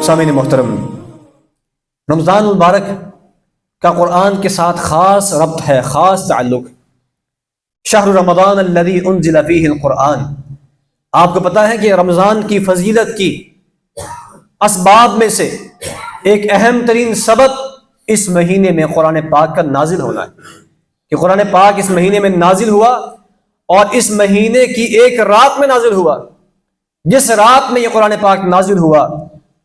سامعین محترم، رمضان المبارک کا قرآن کے ساتھ خاص ربط ہے، خاص تعلق۔ شہر رمضان الذی انزل فیہ القرآن، آپ کو پتہ ہے کہ رمضان کی فضیلت کی اسباب میں سے ایک اہم ترین سبب اس مہینے میں قرآن پاک کا نازل ہونا ہے، کہ قرآن پاک اس مہینے میں نازل ہوا اور اس مہینے کی ایک رات میں نازل ہوا۔ جس رات میں یہ قرآن پاک نازل ہوا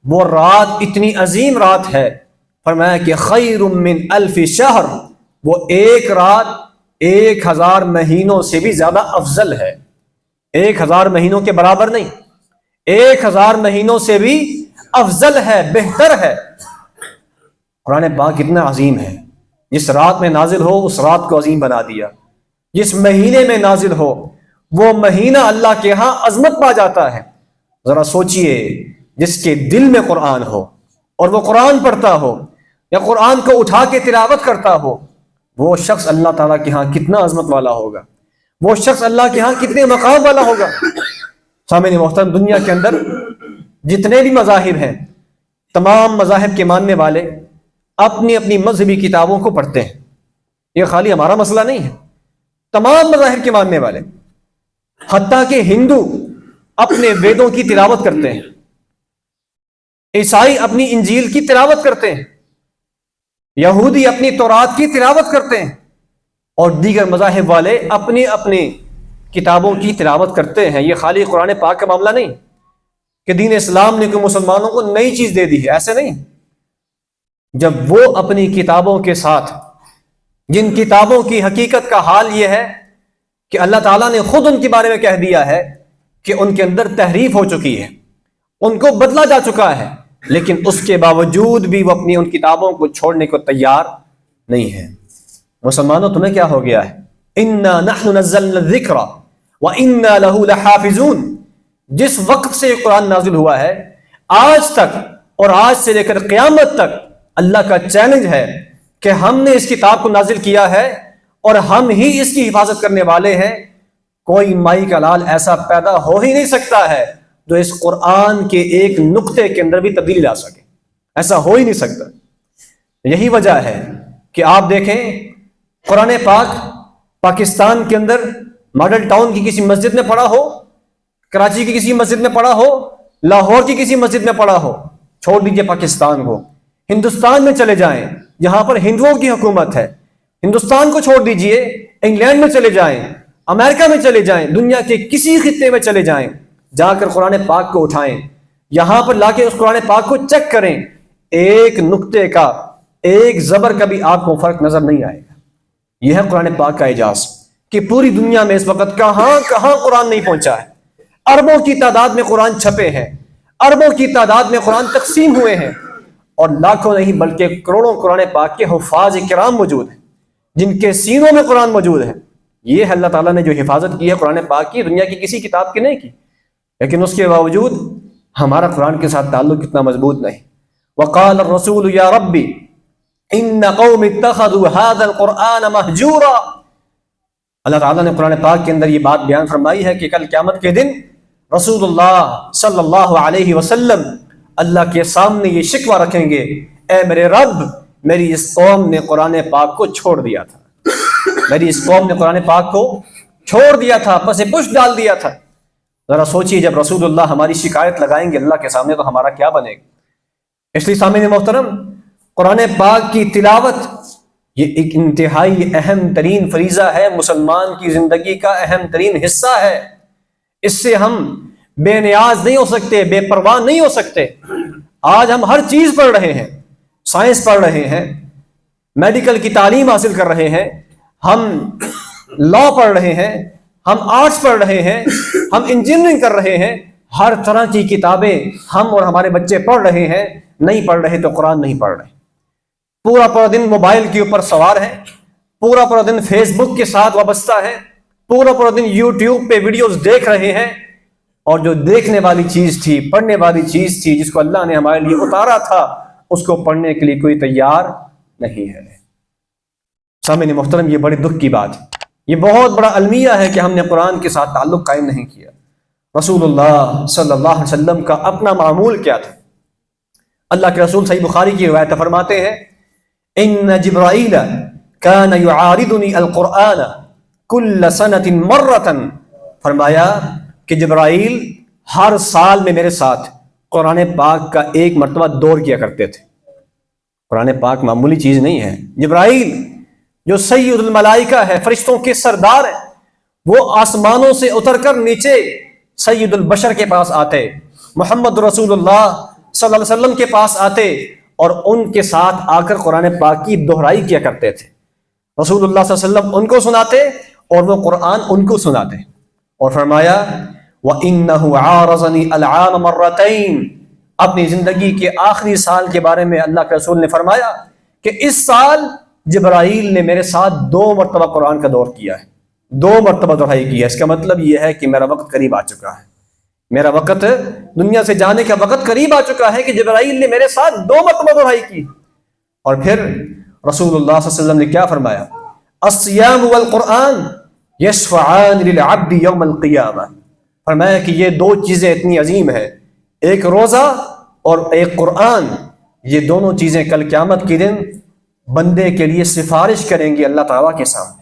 وہ رات اتنی عظیم رات ہے، فرمایا کہ خیر من الف شہر، وہ ایک رات 1000 مہینوں سے بھی زیادہ افضل ہے۔ 1000 مہینوں کے برابر نہیں، 1000 مہینوں سے بھی افضل ہے، بہتر ہے۔ قرآن پاک اتنا عظیم ہے، جس رات میں نازل ہو اس رات کو عظیم بنا دیا۔ جس مہینے میں نازل ہو وہ مہینہ اللہ کے ہاں عظمت پا جاتا ہے۔ ذرا سوچئے، جس کے دل میں قرآن ہو اور وہ قرآن پڑھتا ہو یا قرآن کو اٹھا کے تلاوت کرتا ہو، وہ شخص اللہ تعالیٰ کے ہاں کتنا عظمت والا ہوگا، وہ شخص اللہ کے ہاں کتنے مقام والا ہوگا۔ سامعین محترم، دنیا کے اندر جتنے بھی مذاہب ہیں، تمام مذاہب کے ماننے والے اپنی اپنی مذہبی کتابوں کو پڑھتے ہیں۔ یہ خالی ہمارا مسئلہ نہیں ہے، تمام مذاہب کے ماننے والے، حتیٰ کہ ہندو اپنے ویدوں کی تلاوت کرتے ہیں، عیسائی اپنی انجیل کی تلاوت کرتے ہیں، یہودی اپنی تورات کی تلاوت کرتے ہیں، اور دیگر مذاہب والے اپنی اپنی کتابوں کی تلاوت کرتے ہیں۔ یہ خالی قرآن پاک کا معاملہ نہیں کہ دین اسلام نے کوئی مسلمانوں کو نئی چیز دے دی ہے، ایسے نہیں۔ جب وہ اپنی کتابوں کے ساتھ، جن کتابوں کی حقیقت کا حال یہ ہے کہ اللہ تعالیٰ نے خود ان کے بارے میں کہہ دیا ہے کہ ان کے اندر تحریف ہو چکی ہے، ان کو بدلا جا چکا ہے، لیکن اس کے باوجود بھی وہ اپنی ان کتابوں کو چھوڑنے کو تیار نہیں ہے۔ مسلمانوں، تمہیں کیا ہو گیا ہے؟ اِنَّا نَحْنُ نَزَّلْنَا الذِّكْرَ وَإِنَّا لَهُ لَحَافِظُونَ۔ جس وقت سے یہ قرآن نازل ہوا ہے آج تک، اور آج سے لے کر قیامت تک، اللہ کا چیلنج ہے کہ ہم نے اس کتاب کو نازل کیا ہے اور ہم ہی اس کی حفاظت کرنے والے ہیں۔ کوئی مائی کا لال ایسا پیدا ہو ہی نہیں سکتا ہے جو اس قرآن کے ایک نقطے کے اندر بھی تبدیلی لا سکے، ایسا ہو ہی نہیں سکتا۔ یہی وجہ ہے کہ آپ دیکھیں، قرآن پاک پاکستان کے اندر ماڈل ٹاؤن کی کسی مسجد میں پڑھا ہو، کراچی کی کسی مسجد میں پڑھا ہو، لاہور کی کسی مسجد میں پڑھا ہو، چھوڑ دیجئے پاکستان کو، ہندوستان میں چلے جائیں جہاں پر ہندوؤں کی حکومت ہے، ہندوستان کو چھوڑ دیجئے، انگلینڈ میں چلے جائیں، امریکہ میں چلے جائیں، دنیا کے کسی خطے میں چلے جائیں، جا کر قرآن پاک کو اٹھائیں، یہاں پر لا کے اس قرآن پاک کو چیک کریں، ایک نقطے کا، ایک زبر کا بھی آپ کو فرق نظر نہیں آئے گا۔ یہ ہے قرآن پاک کا اعجاز کہ پوری دنیا میں اس وقت کہاں کہاں قرآن نہیں پہنچا ہے۔ اربوں کی تعداد میں قرآن چھپے ہیں، اربوں کی تعداد میں قرآن تقسیم ہوئے ہیں، اور لاکھوں نہیں بلکہ کروڑوں قرآن پاک کے حفاظ کرام موجود ہیں، جن کے سینوں میں قرآن موجود ہے۔ یہ ہے اللہ تعالیٰ نے جو حفاظت کی ہے قرآن پاک کی، دنیا کی کسی کتاب کی نہیں کی، لیکن اس کے باوجود ہمارا قرآن کے ساتھ تعلق کتنا مضبوط نہیں۔ وقال الرسول یا ربی ان قوم اتخذوا هذا القرآن مہجورا۔ اللہ تعالیٰ نے قرآن پاک کے اندر یہ بات بیان فرمائی ہے کہ کل قیامت کے دن رسول اللہ صلی اللہ علیہ وسلم اللہ کے سامنے یہ شکوہ رکھیں گے، اے میرے رب، میری اس قوم نے قرآن پاک کو چھوڑ دیا تھا، میری اس قوم نے قرآن پاک کو چھوڑ دیا تھا، پس پش ڈال دیا تھا۔ ذرا سوچیے، جب رسول اللہ ہماری شکایت لگائیں گے اللہ کے سامنے تو ہمارا کیا بنے گا؟ اس لیے سامعین محترم، قرآن پاک کی تلاوت یہ ایک انتہائی اہم ترین فریضہ ہے، مسلمان کی زندگی کا اہم ترین حصہ ہے۔ اس سے ہم بے نیاز نہیں ہو سکتے، بے پرواہ نہیں ہو سکتے۔ آج ہم ہر چیز پڑھ رہے ہیں، سائنس پڑھ رہے ہیں، میڈیکل کی تعلیم حاصل کر رہے ہیں، ہم لا پڑھ رہے ہیں، ہم آرٹس پڑھ رہے ہیں، ہم انجینئرنگ کر رہے ہیں، ہر طرح کی کتابیں ہم اور ہمارے بچے پڑھ رہے ہیں۔ نہیں پڑھ رہے تو قرآن نہیں پڑھ رہے۔ پورا پورا دن موبائل کے اوپر سوار ہیں، پورا پورا دن فیس بک کے ساتھ وابستہ ہیں، پورا پورا دن یوٹیوب پہ ویڈیوز دیکھ رہے ہیں، اور جو دیکھنے والی چیز تھی، پڑھنے والی چیز تھی، جس کو اللہ نے ہمارے لیے اتارا تھا، اس کو پڑھنے کے لیے کوئی تیار نہیں ہے۔ سامعین محترم، یہ بڑے دکھ کی بات ہے، یہ بہت بڑا المیہ ہے کہ ہم نے قرآن کے ساتھ تعلق قائم نہیں کیا۔ رسول اللہ صلی اللہ علیہ وسلم کا اپنا معمول کیا تھا؟ اللہ کے رسول صحیح بخاری کی روایت فرماتے ہیں ان جبرائیل کان یعارضنی القرآن کل سنۃ مرۃ، فرمایا کہ جبرائیل ہر سال میں میرے ساتھ قرآن پاک کا ایک مرتبہ دور کیا کرتے تھے۔ قرآن پاک معمولی چیز نہیں ہے۔ جبرائیل جو سید الملائکہ ہے، فرشتوں کے سردار ہیں، وہ آسمانوں سے اتر کر نیچے سید البشر کے پاس آتے، محمد رسول اللہ صلی اللہ علیہ وسلم کے پاس آتے اور ان کے ساتھ آ کر قرآن پاک کی دہرائی کیا کرتے تھے۔ رسول اللہ صلی اللہ علیہ وسلم ان کو سناتے اور وہ قرآن ان کو سناتے، اور فرمایا وَإِنَّهُ عَارَضَنِي الْعَامَ مَرَّتَيْن، اپنی زندگی کے آخری سال کے بارے میں اللہ کے رسول نے فرمایا کہ اس سال جبرائیل نے میرے ساتھ 2 مرتبہ قرآن کا دور کیا ہے، 2 مرتبہ دہرائی کی ہے۔ اس کا مطلب یہ ہے کہ میرا وقت قریب آ چکا ہے، میرا وقت دنیا سے جانے کا وقت قریب آ چکا ہے کہ جبرائیل نے میرے ساتھ 2 مرتبہ دہرائی کی۔ اور پھر رسول اللہ صلی اللہ علیہ وسلم نے کیا فرمایا؟ الصیام والقرآن یشفعان للعبد یوم القیامہ، فرمایا کہ یہ 2 چیزیں اتنی عظیم ہیں، ایک روزہ اور ایک قرآن، یہ دونوں چیزیں کل قیامت کے دن بندے کے لیے سفارش کریں گی اللہ تعالیٰ کے سامنے۔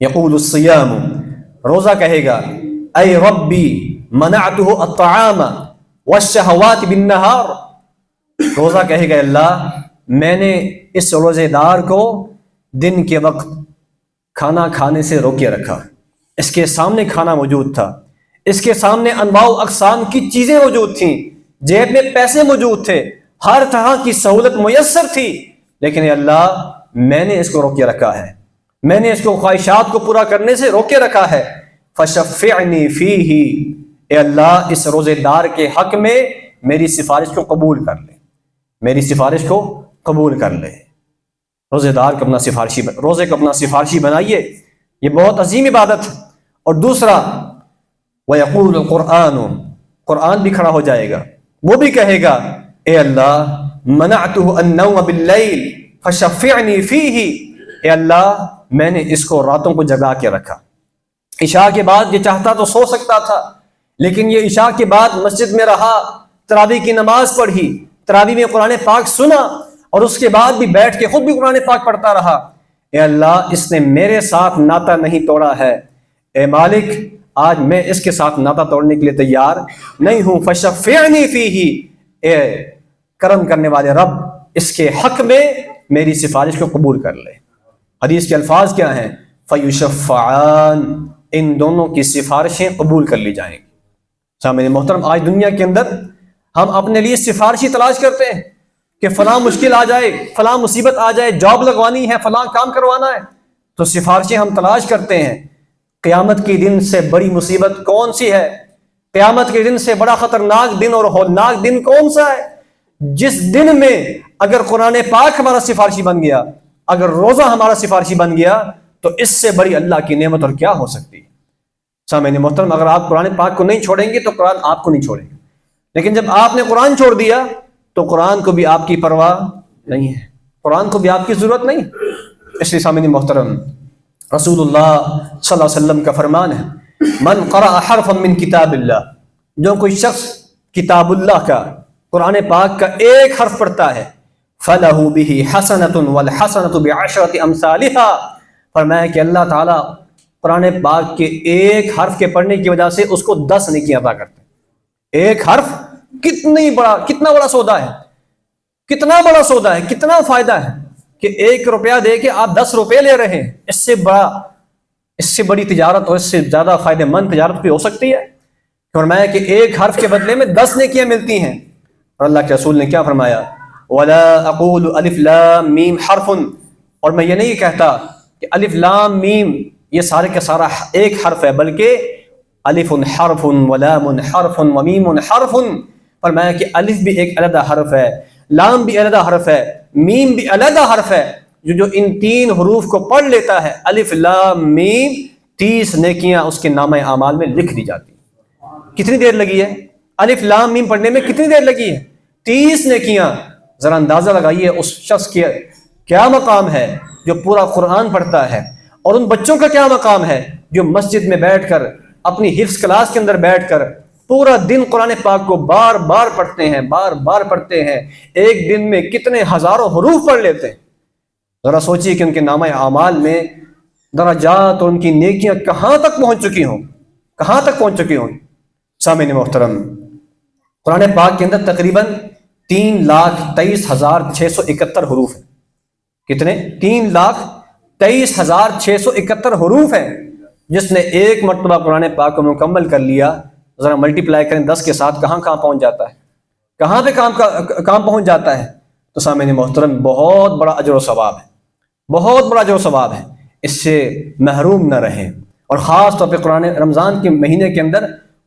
یقول الصیام، روزہ کہے گا اے ربی منعته الطعام والشہوات بالنہار، روزہ کہے گا اللہ میں نے اس روزے دار کو دن کے وقت کھانا کھانے سے روکے رکھا، اس کے سامنے کھانا موجود تھا، اس کے سامنے انواع و اقسام کی چیزیں موجود تھیں، جیب میں پیسے موجود تھے، ہر طرح کی سہولت میسر تھی، لیکن اے اللہ میں نے اس کو روکے رکھا ہے، میں نے اس کو خواہشات کو پورا کرنے سے روکے رکھا ہے۔ فشفعنی فیہ، اے اللہ اس روزے دار کے حق میں میری سفارش کو قبول کر لے، میری سفارش کو قبول کر لے۔ روزے دار کو اپنا سفارشی، روزے کو اپنا سفارشی بنائیے، یہ بہت عظیم عبادت ہے۔ اور دوسرا وَيَقُولُ الْقُرْآنُ، قرآن بھی کھڑا ہو جائے گا، وہ بھی کہے گا اے اللہ منعته النوم باللیل فشفعنی فیہ، اے اللہ میں نے اس کو راتوں کو جگا کے رکھا، عشاء کے بعد یہ چاہتا تو سو سکتا تھا، لیکن یہ عشاء کے بعد مسجد میں رہا، تراویح کی نماز پڑھی، تراویح میں قرآن پاک سنا، اور اس کے بعد بھی بیٹھ کے خود بھی قرآن پاک پڑھتا رہا۔ اے اللہ اس نے میرے ساتھ ناطہ نہیں توڑا ہے، اے مالک آج میں اس کے ساتھ ناطہ توڑنے کے لیے تیار نہیں ہوں، فشفعنی فیہ، اے کرم کرنے والے رب اس کے حق میں میری سفارش کو قبول کر لے۔ حدیث کے الفاظ کیا ہیں؟ فیشفعان، ان دونوں کی سفارشیں قبول کر لی جائیں گی۔ سامعین محترم، آج دنیا کے اندر ہم اپنے لیے سفارشی تلاش کرتے ہیں کہ فلاں مشکل آ جائے، فلاں مصیبت آ جائے، جاب لگوانی ہے، فلاں کام کروانا ہے، تو سفارشیں ہم تلاش کرتے ہیں۔ قیامت کے دن سے بڑی مصیبت کون سی ہے؟ قیامت کے دن سے بڑا خطرناک دن اور ہولناک دن کون سا ہے؟ جس دن میں اگر قرآن پاک ہمارا سفارشی بن گیا، اگر روزہ ہمارا سفارشی بن گیا، تو اس سے بڑی اللہ کی نعمت اور کیا ہو سکتی ہے؟ سامعین محترم، اگر آپ قرآن پاک کو نہیں چھوڑیں گے تو قرآن آپ کو نہیں چھوڑیں گے، لیکن جب آپ نے قرآن چھوڑ دیا تو قرآن کو بھی آپ کی پرواہ نہیں ہے، قرآن کو بھی آپ کی ضرورت نہیں۔ اس لیے سامعین محترم، رسول اللہ صلی اللہ علیہ وسلم کا فرمان ہے من قرأ حرفا من کتاب اللہ، جو کوئی شخص کتاب اللہ کا، قرآن پاک کا ایک حرف پڑھتا ہے، فَلَهُ بِهِ حَسَنَةٌ وَالْحَسَنَةُ بِعَشْرَةِ أَمْثَالِهَا، فرمایا کہ اللہ تعالیٰ قرآن پاک کے ایک حرف کے پڑھنے کی وجہ سے اس کو 10 نیکیاں عطا کرتے ہیں۔ ایک حرف کتنا بڑا سودا ہے، کتنا بڑا سودا ہے، کتنا فائدہ ہے کہ 1 روپیہ دے کے آپ 10 روپے لے رہے ہیں۔ اس سے بڑی تجارت اور اس سے زیادہ فائدہ مند تجارت بھی ہو سکتی ہے؟ فرمایا کہ ایک حرف کے بدلے میں 10 نیکیاں ملتی ہیں۔ اور اللہ کے رسول نے کیا فرمایا؟ وَلَا أَقُولُ أَلِف لام میم حرف، اور میں یہ نہیں کہتا کہ الف لام میم یہ سارے کا سارا ایک حرف ہے، بلکہ الف حرف ولام حرف ومیم حرف، فرمایا کہ الف بھی ایک علیحدہ حرف ہے، لام بھی علیحدہ حرف ہے، میم بھی علیحدہ حرف ہے، جو ان 3 حروف کو پڑھ لیتا ہے، الف لام میم، 30 نیکیاں اس کے نامہ اعمال میں لکھ دی جاتی۔ کتنی دیر لگی ہے الف لام میم پڑھنے میں؟ کتنی دیر لگی ہے؟ 30 نیکیاں۔ ذرا اندازہ لگائیے اس شخص کے کیا مقام ہے جو پورا قرآن پڑھتا ہے، اور ان بچوں کا کیا مقام ہے جو مسجد میں بیٹھ کر اپنی حفظ کلاس کے اندر بیٹھ کر پورا دن قرآن پاک کو بار بار پڑھتے ہیں، بار بار پڑھتے ہیں، ایک دن میں کتنے ہزاروں حروف پڑھ لیتے ہیں۔ ذرا سوچیے کہ ان کے نامہ اعمال میں درجات اور ان کی نیکیاں کہاں تک پہنچ چکی ہوں، کہاں تک پہنچ چکی ہوں۔ سامعین محترم، قرآن پاک کے اندر تقریباً 3,23,671 حروف ہیں۔ کتنے؟ 3,23,671 حروف ہیں۔ جس نے ایک مرتبہ قرآن پاک کو مکمل کر لیا، ذرا ملٹیپلائی کریں 10 کے ساتھ، کہاں پہنچ جاتا ہے، کہاں پہ کام پہنچ جاتا ہے۔ تو سامعین محترم، بہت بڑا اجر و ثواب ہے، بہت بڑا اجر و ثواب ہے، اس سے محروم نہ رہیں۔ اور خاص طور پہ قرآن رمضان کے مہینے کے اندر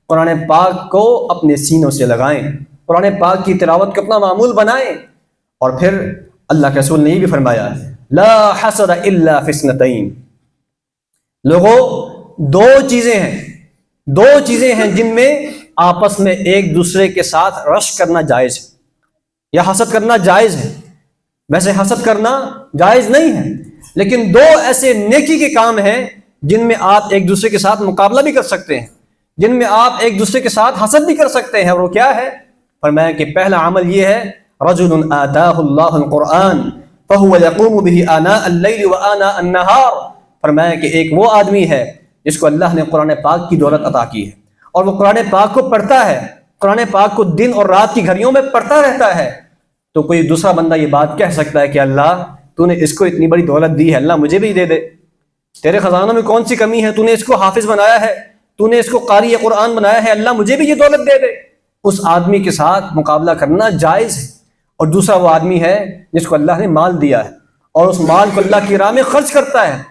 قرآن پاک کو اپنے سینوں سے لگائیں، قرآن پاک کی تلاوت کو اپنا معمول بنائیں۔ اور پھر اللہ کے رسول نے یہ بھی فرمایا، لا حسد الا فی اثنتین، لوگوں دو چیزیں ہیں جن میں آپس میں ایک دوسرے کے ساتھ رش کرنا جائز ہے یا حسد کرنا جائز ہے۔ ویسے حسد کرنا جائز نہیں ہے، لیکن دو ایسے نیکی کے کام ہیں جن میں آپ ایک دوسرے کے ساتھ مقابلہ بھی کر سکتے ہیں، جن میں آپ ایک دوسرے کے ساتھ حسد بھی کر سکتے ہیں۔ اور وہ کیا ہے؟ فرمایا کہ پہلا عمل یہ ہے، رجل آتاہ اللہ القرآن فہو یقوم بہ آناء اللیل وآناء النہار۔ فرمایا کہ ایک وہ آدمی ہے جس کو اللہ نے قرآن پاک کی دولت عطا کی ہے، اور وہ قرآن پاک کو پڑھتا ہے، قرآن پاک کو دن اور رات کی گھڑیوں میں پڑھتا رہتا ہے۔ تو کوئی دوسرا بندہ یہ بات کہہ سکتا ہے کہ اللہ تو نے اس کو اتنی بڑی دولت دی ہے، اللہ مجھے بھی دے دے، تیرے خزانوں میں کون سی کمی ہے، تو نے اس کو حافظ بنایا ہے، تو نے اس کو قاری قرآن بنایا ہے، اللہ مجھے بھی یہ دولت دے دے۔ اس آدمی کے ساتھ مقابلہ کرنا جائز ہے۔ اور دوسرا وہ آدمی ہے جس کو اللہ نے مال دیا ہے اور اس مال کو اللہ کی راہ میں خرچ کرتا ہے۔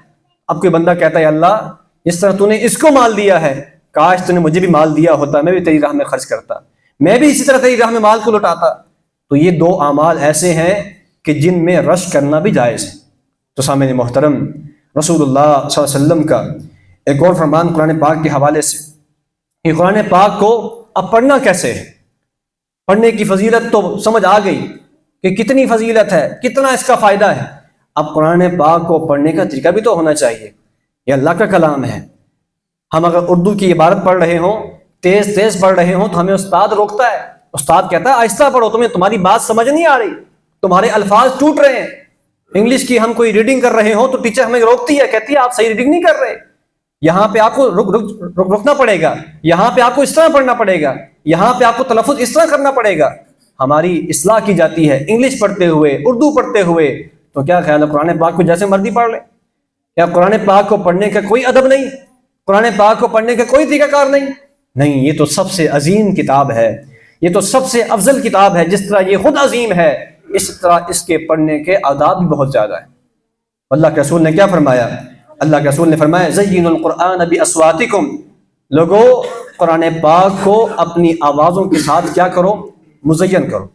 اب کوئی بندہ کہتا ہے اللہ جس طرح تو نے اس کو مال دیا ہے، کاش تو نے مجھے بھی مال دیا ہوتا، میں بھی تیری راہ میں خرچ کرتا، میں بھی اسی طرح تیری راہ میں مال کو لوٹاتا۔ تو یہ دو اعمال ایسے ہیں کہ جن میں رش کرنا بھی جائز ہے۔ تو سامعین محترم، رسول اللہ صلی اللہ علیہ وسلم کا ایک اور فرمان قرآن پاک کے حوالے سے کہ قرآن پاک کو اب پڑھنا کیسے ہے۔ پڑھنے کی فضیلت تو سمجھ آ گئی کہ کتنی فضیلت ہے، کتنا اس کا فائدہ ہے۔ اب قرآن پاک کو پڑھنے کا طریقہ بھی تو ہونا چاہیے، یہ اللہ کا کلام ہے۔ ہم اگر اردو کی عبارت پڑھ رہے ہوں، تیز تیز پڑھ رہے ہوں، تو ہمیں استاد روکتا ہے، استاد کہتا ہے آہستہ پڑھو، تمہاری بات سمجھ نہیں آ رہی، تمہارے الفاظ ٹوٹ رہے ہیں۔ انگلش کی ہم کوئی ریڈنگ کر رہے ہوں تو ٹیچر ہمیں روکتی ہے، کہتی ہے آپ صحیح ریڈنگ نہیں کر رہے، یہاں پہ آپ کو رکنا پڑے گا، یہاں پہ آپ کو اس طرح پڑھنا پڑے گا، یہاں پہ آپ کو تلفظ اس طرح کرنا پڑے گا۔ ہماری اصلاح کی جاتی ہے انگلش پڑھتے ہوئے، اردو پڑھتے ہوئے۔ تو کیا خیال ہے قرآن پاک کو جیسے مرضی پڑھ لیں؟ کیا قرآن پاک کو پڑھنے کا کوئی ادب نہیں؟ قرآن پاک کو پڑھنے کا کوئی طریقہ کار نہیں؟ نہیں، یہ تو سب سے عظیم کتاب ہے، یہ تو سب سے افضل کتاب ہے۔ جس طرح یہ خود عظیم ہے، اس طرح اس کے پڑھنے کے آداب بھی بہت زیادہ ہیں۔ اللہ کے رسول نے کیا فرمایا؟ اللہ کے رسول نے فرمایا زینوا القرآن باصواتکم، لوگو قرآن پاک کو اپنی آوازوں کے ساتھ کیا کرو؟ مزین کرو۔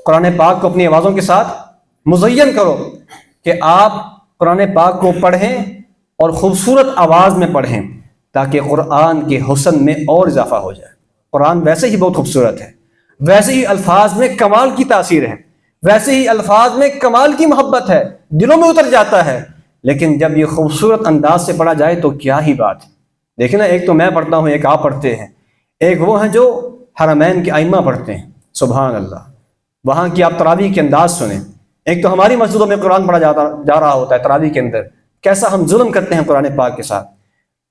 قرآن پاک کو اپنی آوازوں کے ساتھ مزین کرو کہ آپ قرآن پاک کو پڑھیں اور خوبصورت آواز میں پڑھیں تاکہ قرآن کے حسن میں اور اضافہ ہو جائے۔ قرآن ویسے ہی بہت خوبصورت ہے، ویسے ہی الفاظ میں کمال کی تاثیر ہے، ویسے ہی الفاظ میں کمال کی محبت ہے، دلوں میں اتر جاتا ہے، لیکن جب یہ خوبصورت انداز سے پڑھا جائے تو کیا ہی بات ہے۔ دیکھیں نا، ایک تو میں پڑھتا ہوں، ایک آپ پڑھتے ہیں، ایک وہ ہیں جو حرمین کے ائمہ پڑھتے ہیں، سبحان اللہ، وہاں کی آپ تراویح کے انداز سنیں۔ ایک تو ہماری مسجدوں میں قرآن پڑھا جا رہا ہوتا ہے تراویح کے اندر، کیسا ہم ظلم کرتے ہیں قرآن پاک کے ساتھ،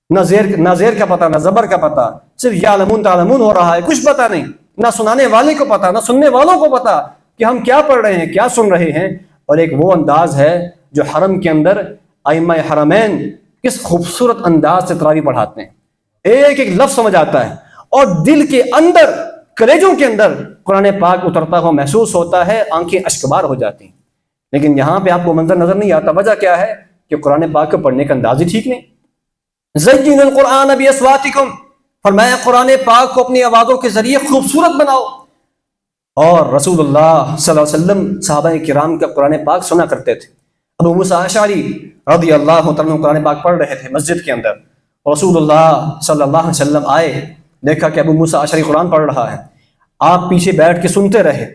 نہ زیر کا پتہ، نہ زبر کا پتہ، صرف یعلمون تعلمون ہو رہا ہے، کچھ پتہ نہیں، نہ سنانے والے کو پتہ، نہ سننے والوں کو پتہ کہ ہم کیا پڑھ رہے ہیں، کیا سن رہے ہیں۔ اور ایک وہ انداز ہے جو حرم کے اندر ائمہ حرمین کس خوبصورت انداز سے تراویح پڑھاتے ہیں، ایک ایک لفظ سمجھ آتا ہے اور دل کے اندر، کلیجوں کے اندر قرآن پاک اترتا ہوا محسوس ہوتا ہے، آنکھیں اشکبار ہو جاتی ہیں۔ لیکن یہاں پہ آپ کو منظر نظر نہیں آتا، وجہ کیا ہے؟ کہ قرآن پاک کو پڑھنے کا انداز ہی ٹھیک نہیں۔ زینوا القرآن باصواتکم، فرمایا قرآن پاک کو اپنی آوازوں کے ذریعے خوبصورت بناؤ۔ اور رسول اللہ صلی اللہ علیہ وسلم صحابہ کرام کا قرآن پاک سنا کرتے تھے۔ ابو موسیٰ اشعری رضی اللہ تعالیٰ قرآن پاک پڑھ رہے تھے مسجد کے اندر، رسول اللہ صلی اللہ علیہ وسلم آئے، دیکھا کہ ابو موسیٰ اشعری قرآن پڑھ رہا ہے، آپ پیچھے بیٹھ کے سنتے رہے۔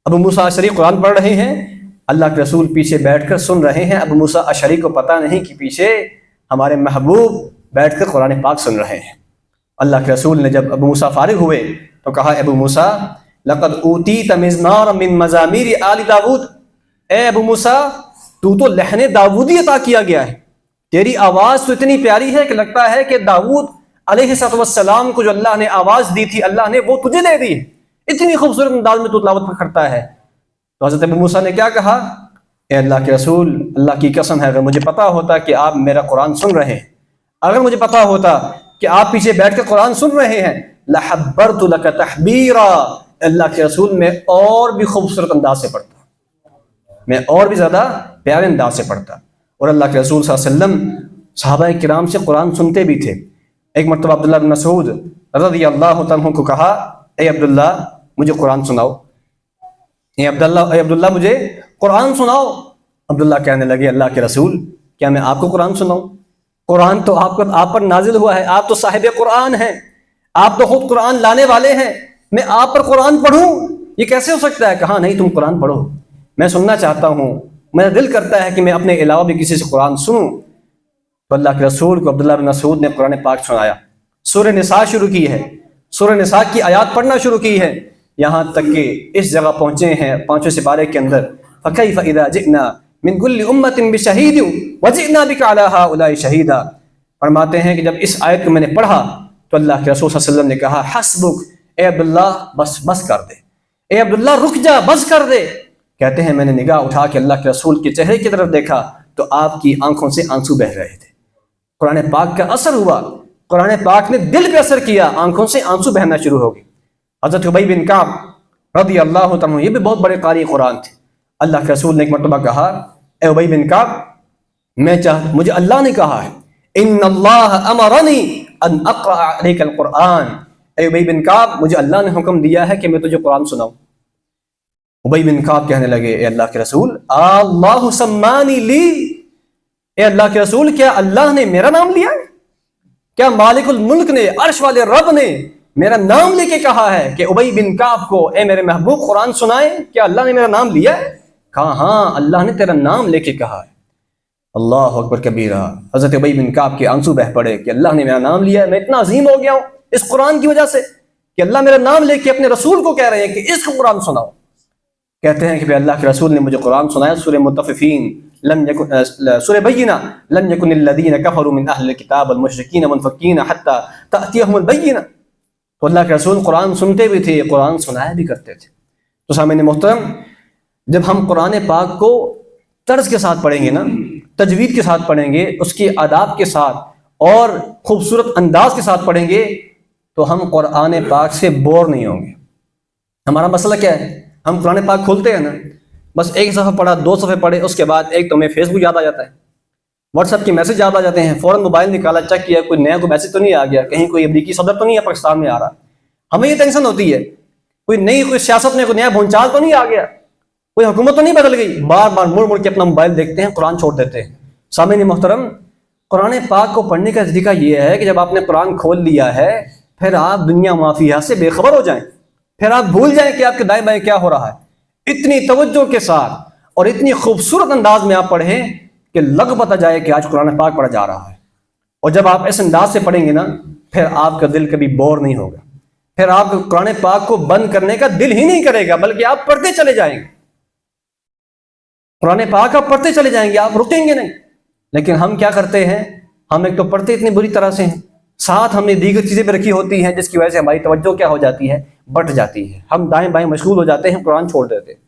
ابو موسیٰ اشعری قرآن پڑھ رہے ہیں، اللہ کے رسول پیچھے بیٹھ کر سن رہے ہیں۔ ابو موسیٰ اشعری کو پتہ نہیں کہ پیچھے ہمارے محبوب بیٹھ کر قرآن پاک سن رہے ہیں۔ اللہ کے رسول نے جب ابو موسیٰ فارغ ہوئے تو کہا ابو موسیٰ لقد اوتیت مزمارا من مزامیر آل داود، اے ابو موسیٰ تو لحن داودی عطا کیا گیا ہے، تیری آواز تو اتنی پیاری ہے کہ لگتا ہے کہ داود علیہ السلام کو جو اللہ نے آواز دی تھی اللہ نے وہ تجھے دے دی ہے، اتنی خوبصورت انداز میں تو تلاوت کرتا ہے۔ تو حضرت ابو موسیٰ نے کیا کہا، اے اللہ کے رسول، اللہ کی قسم ہے اگر مجھے پتا ہوتا کہ آپ میرا قرآن سن رہے ہیں، اگر مجھے پتا ہوتا کہ آپ پیچھے بیٹھ کے قرآن سن رہے ہیں، لحبرت لک تحبیرا، اللہ کے رسول میں اور بھی خوبصورت انداز سے پڑھتا، میں اور بھی زیادہ پیارے انداز سے پڑھتا۔ اور اللہ کے رسول صلی اللہ علیہ وسلم صحابہ کرام سے قرآن سنتے بھی تھے۔ ایک مرتبہ عبداللہ بن مسعود رضی اللہ تعالیٰ عنہ کو کہا، اے عبداللہ مجھے قرآن سناؤ، اے عبداللہ مجھے قرآن سناؤ۔ عبداللہ کہنے لگے، اللہ کے رسول کیا میں آپ کو قرآن سناؤں؟ قرآن تو آپ پر نازل ہوا ہے، آپ تو صاحب قرآن ہیں، آپ تو خود قرآن لانے والے ہیں، میں آپ پر قرآن پڑھوں یہ کیسے ہو سکتا ہے؟ کہا نہیں، تم قرآن پڑھو، میں سننا چاہتا ہوں، میرا دل کرتا ہے کہ میں اپنے علاوہ بھی کسی سے قرآن سنوں۔ تو اللہ کے رسول کو عبداللہ بن مسعود نے قرآن پاک سنایا، سورہ نساء شروع کی ہے، سورہ نساء کی آیات پڑھنا شروع کی ہے، یہاں تک کہ اس جگہ پہنچے ہیں 5ویں سپارے کے اندر، فَكَيْفَ إِذَا جِئْنَا مِن كُلِّ أُمَّةٍ بِشَهِيدٍ وَجِئْنَا بِكَ عَلَىٰ هَٰؤُلَاءِ شَهِيدًا۔ فرماتے ہیں کہ جب اس آیت کو میں نے پڑھا تو اللہ کے رسول صلی اللہ علیہ وسلم نے کہا، حسبک، اے عبداللہ بس کر دے، اے عبداللہ رک جا، بس کر دے۔ کہتے ہیں میں نے نگاہ اٹھا کے اللہ کے رسول کے چہرے کی طرف دیکھا تو آپ کی آنکھوں سے آنسو بہہ رہے تھے، قرآن پاک کا اثر ہوا، قرآن پاک نے دل پہ اثر کیا، آنکھوں سے آنسو بہنا شروع ہو گئی۔ حضرت ابی بن کعب رضی اللہ تعالیٰ عنہ، یہ بھی بہت بڑے قاری قرآن تھے۔ اللہ کے رسول نے ایک مرتبہ کہا، اے ابی بن کعب مجھے اللہ نے کہا ہے، ان اللہ امرنی ان اقرأ علیک القرآن، اے ابی بن کعب مجھے اللہ نے حکم دیا ہے کہ میں تجھے قرآن سناؤں۔ ابی بن کعب کہنے لگے، اے اللہ کے رسول، اللہ سمانی لی، اے اللہ کے رسول کیا اللہ نے میرا نام لیا ہے؟ کیا مالک الملک نے، عرش والے رب نے میرا نام لے کے کہا ہے کہ ابی بن کعب کو اے میرے محبوب قرآن سنائے؟ کیا اللہ نے میرا نام لیا ہے؟ کہا ہاں اللہ نے تیرا نام لے کے کہا ہے۔ اللہ اکبر کبیرہ، حضرت ابی بن کعب کے آنسو بہ پڑے کہ اللہ نے میرا نام لیا ہے، میں اتنا عظیم ہو گیا ہوں اس قرآن کی وجہ سے کہ اللہ میرا نام لے کے اپنے رسول کو کہہ رہے ہیں کہ اس کو قرآن سناؤ۔ کہتے ہیں کہ پھر اللہ کے رسول نے مجھے قرآن سنایا، سورہ مطففین، سورہ بینہ، لم یکن الذین کفروا من اہل الکتاب والمشرکین منفکین حتی تأتیہم البینہ۔ تو اللہ کے رسول قرآن سنتے بھی تھے، قرآن سنایا بھی کرتے تھے۔ تو سامعین محترم، جب ہم قرآن پاک کو طرز کے ساتھ پڑھیں گے نا، تجوید کے ساتھ پڑھیں گے، اس کی آداب کے ساتھ اور خوبصورت انداز کے ساتھ پڑھیں گے تو ہم قرآن پاک سے بور نہیں ہوں گے۔ ہمارا مسئلہ کیا ہے؟ ہم قرآن پاک کھولتے ہیں نا، بس ایک صفحہ پڑھا، 2 صفحے پڑھے، اس کے بعد ایک تو ہمیں فیس بک یاد آ جاتا ہے، واٹس ایپ کے میسج یاد آ جاتے ہیں، فوراً موبائل نکالا، چیک کیا کوئی نیا کوئی میسج تو نہیں آ گیا، کہیں کوئی امریکی صدر تو نہیں ہے پاکستان میں آ رہا، ہمیں یہ ٹینشن ہوتی ہے، کوئی سیاست میں کوئی نیا بھونچال تو نہیں آ گیا، کوئی حکومت تو نہیں بدل گئی، بار بار مڑ کے اپنا موبائل دیکھتے ہیں، قرآن چھوڑ دیتے ہیں۔ سامعین محترم، قرآن پاک کو پڑھنے کا طریقہ یہ ہے کہ جب آپ نے قرآن کھول لیا ہے پھر آپ دنیا مافیہ سے بے خبر ہو جائیں، پھر آپ بھول جائیں کہ آپ کے دائیں بائیں کیا ہو رہا ہے، اتنی توجہ کے ساتھ اور اتنی خوبصورت انداز میں آپ پڑھیں کہ لگ پتہ جائے کہ آج قرآن پاک پڑھا جا رہا ہے۔ اور جب آپ اس انداز سے پڑھیں گے نا پھر آپ کا دل کبھی بور نہیں ہوگا، پھر آپ کو قرآن پاک کو بند کرنے کا دل ہی نہیں کرے گا، بلکہ آپ پڑھتے چلے جائیں گے، قرآن پاک آپ پڑھتے چلے جائیں گے، آپ رکیں گے نہیں۔ لیکن ہم کیا کرتے ہیں؟ ہم ایک تو پڑھتے اتنی بری طرح سے ہیں، ساتھ ہم نے دیگر چیزیں بھی رکھی ہوتی ہیں جس کی وجہ سے ہماری توجہ کیا ہو جاتی ہے؟ بٹ جاتی ہے، ہم دائیں بائیں مشغول ہو جاتے ہیں، قرآن چھوڑ دیتے ہیں۔